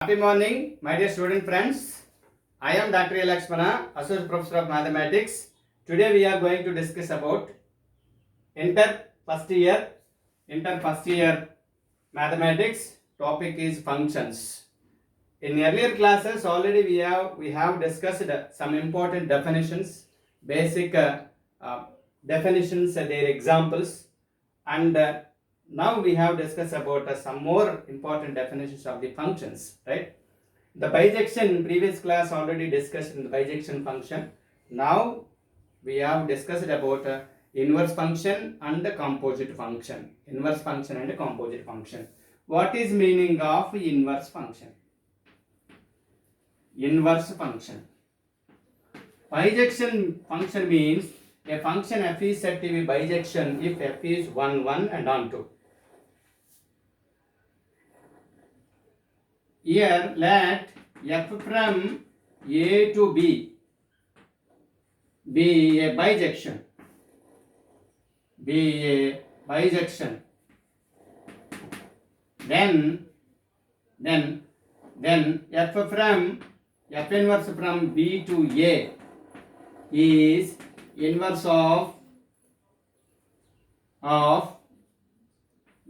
Happy morning, my dear student friends. I am Dr. A. Lakshmana, Associate Professor of Mathematics. Today we are going to discuss about inter first year mathematics. Topic is functions. In earlier classes already we have discussed some important definitions, basic definitions, their examples, and now we have discussed about some more important definitions of the functions, right? The bijection in previous class already discussed in the bijection function. Now we have discussed about inverse function and the composite function. Inverse function and composite function. What is meaning of inverse function? Inverse function. Bijection function means a function f is said to be bijection if f is 1, 1 and on 2. Here let f from a to b be a bijection. Then f inverse from b to a is inverse of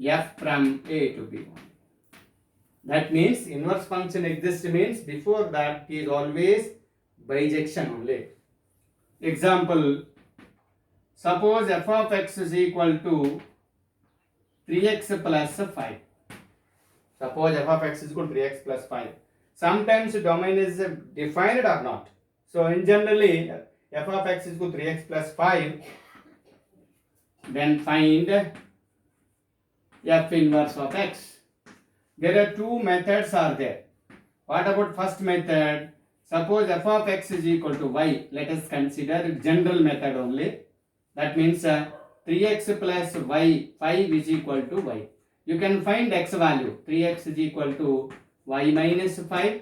f from a to b. That means inverse function exists means before that is always bijection only. Example, suppose f of x is equal to 3x plus 5. Suppose f of x is equal to 3x plus 5. Sometimes the domain is defined or not. So in generally f of x is equal to 3x plus 5. Then find f inverse of x. There are two methods are there. What about first method? Suppose f of x is equal to y. Let us consider general method only. That means 3x plus y, 5 is equal to y. You can find x value. 3x is equal to y minus 5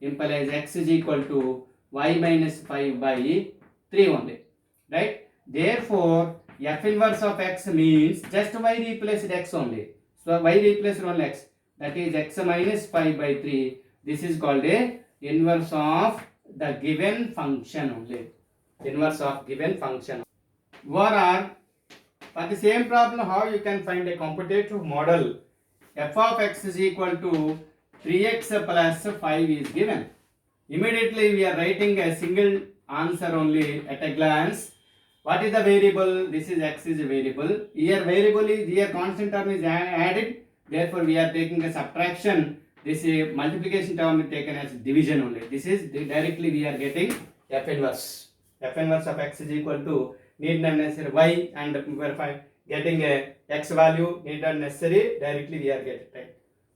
implies x is equal to y minus 5 by 3 only. Right? Therefore, f inverse of x means just y replaced x only. So y replaced only x. That is x minus 5 by 3. This is called a inverse of the given function only. Inverse of given function. Or for the same problem, how you can find a computative model? F of x is equal to 3x plus 5 is given. Immediately we are writing a single answer only at a glance. What is the variable? This is x is a variable. Here variable is, here constant term is added. Therefore, we are taking a subtraction. This is multiplication term is taken as division only. This is directly we are getting f inverse. F inverse of x is equal to need not necessary y, and we are getting a x value need not necessary. Directly we are getting right.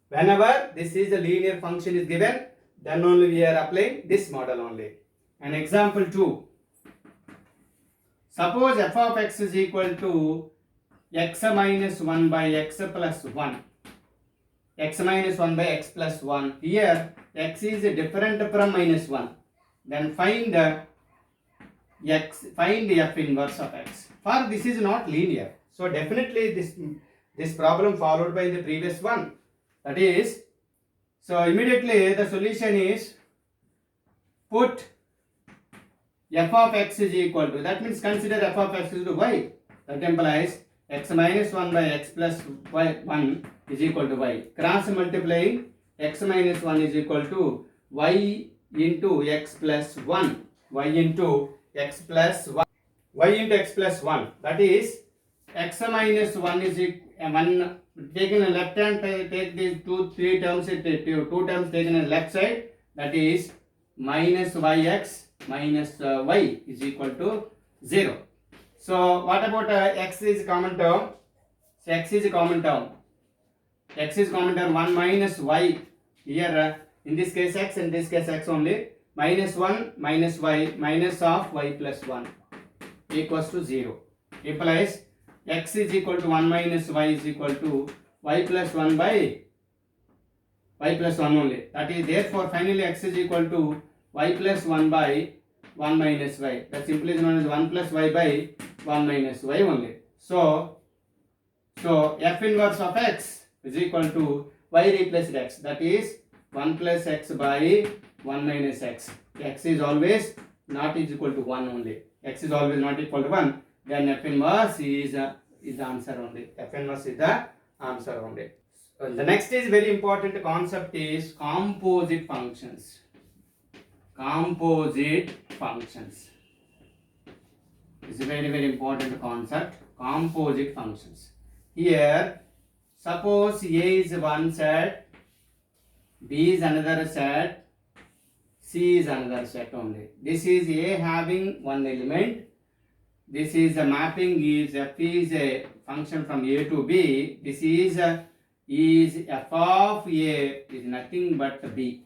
Whenever this is a linear function is given, then only we are applying this model only. An example 2. Suppose f of x is equal to x minus 1 by x plus 1. X minus 1 by x plus 1. Here x is different from minus 1. Then find f inverse of x. For this is not linear. So definitely this problem followed by the previous one. That is, so immediately the solution is put f of x is equal to, that means consider f of x is to y. That implies x minus 1 by x plus 1 is equal to y. Cross multiplying x minus 1 is equal to y into x plus 1. Y into x plus 1. Y into x plus 1. That is x minus 1 is 1. Taken a left hand, take these 3 terms, 2 terms taken on left side. That is minus yx minus y is equal to 0. So what about x is common term? So x is a common term. X is common term 1 minus y. Here in this case x, in this case x only. Minus 1 minus y minus of y plus 1 equals to 0. Implies x is equal to 1 minus y is equal to y plus 1 by y plus 1 only. That is therefore finally x is equal to y plus 1 by 1 minus y. That simply is known as 1 plus y by 1 minus y only. So f inverse of x is equal to y replaced x. That is 1 plus x by 1 minus x. X is always not is equal to 1 only. X is always not equal to 1. Then F inverse is the answer only. F inverse is the answer only. The next is very important concept is composite functions. Composite functions. It's a very, very important concept. Composite functions. Here, suppose A is one set, B is another set, C is another set only. This is A having one element. This is a mapping is F is a function from A to B. This is F of A is nothing but B.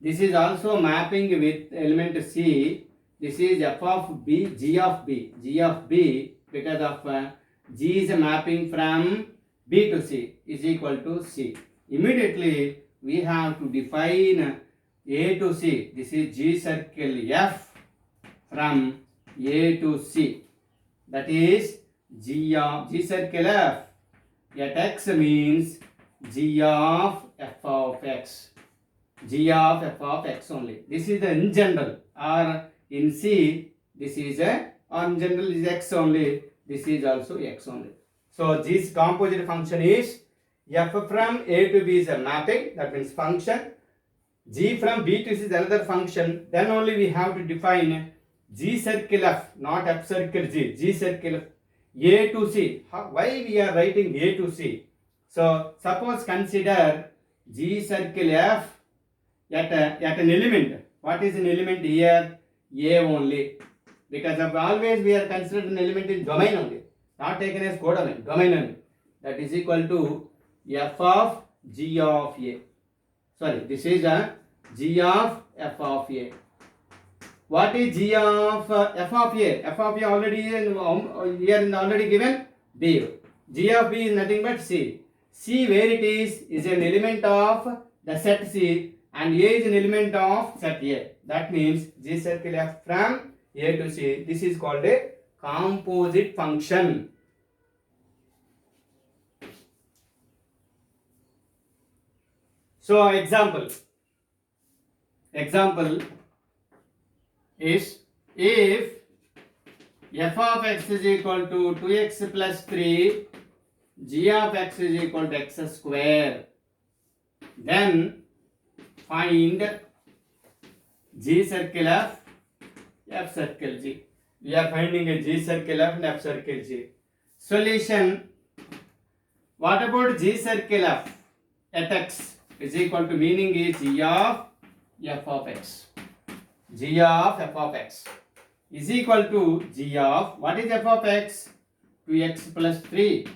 This is also mapping with element C. This is F of B, G of B. G of B because of G is a mapping from B to C is equal to C. Immediately we have to define A to C. This is G circle F from A to C. That is G circle F at X means G of F of X. G of F of X only. This is the in general, or in C this is a on general is X only. This is also X only. So this composite function is F from A to B is a mapping, that means function. G from B to C is another function. Then only we have to define G circle F, not F circle G. G circle F, A to C. Why we are writing A to C? So suppose consider G circle F at an element. What is an element here? A only. Because of always we are considered an element in domain only, not taken as codomain, domain only. That is equal to F of G of A. Sorry, this is a G of F of A. What is G of F of A? F of A already here already given B. G of B is nothing but C. C where it is an element of the set C, and A is an element of set A. That means G circle F from A to C. This is called a composite function. So example is if F of X is equal to 2x plus 3, G of X is equal to x square, then find G circle F, F circle G. We are finding a G circle F and F circle G. Solution. What about G circle F at X is equal to, meaning is G of F of X. G of F of X is equal to G of, what is F of X? 2x plus 3.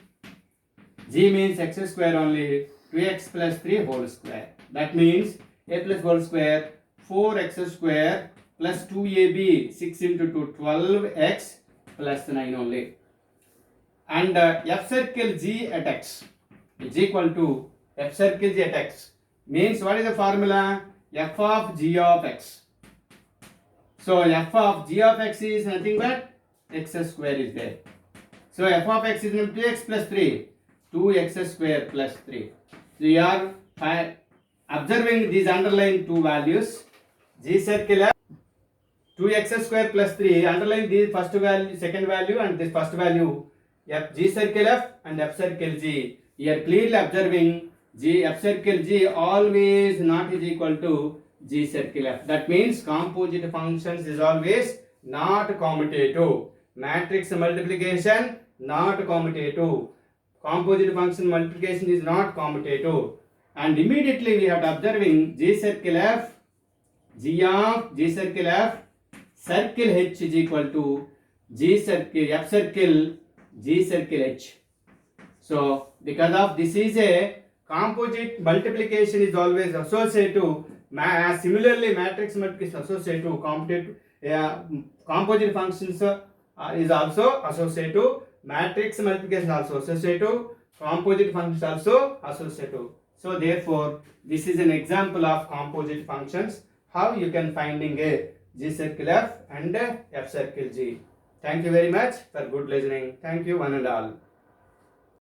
G means x square only, 2x plus 3 whole square. That means a plus whole square, 4x square plus 2ab, 6 into 2, 12x plus 9 only. And F circle G at X is equal to F circle G at X. Means what is the formula? F of G of X. So F of G of X is nothing but x square is there. So F of X is 2x plus 3. 2x square plus 3. So you are observing these underlying two values. G circle F 2x square plus 3. Underline this first value, second value, and this first value. F G circle F and F circle G. You are clearly observing G F circle G always not is equal to G circle F. That means composite functions is always not commutative. Matrix multiplication not commutative. Composite function multiplication is not commutative. And immediately we have to observing G circle F, G of G circle F, circle H is equal to G circle F circle G circle H. So because of this is a composite multiplication is always associative. Similarly, matrix multiplication associative. Composite functions is also associative. Matrix multiplication also associative. Composite functions also associative. So therefore, this is an example of composite functions. How you can finding a G circle F and F circle G. Thank you very much for good listening. Thank you one and all.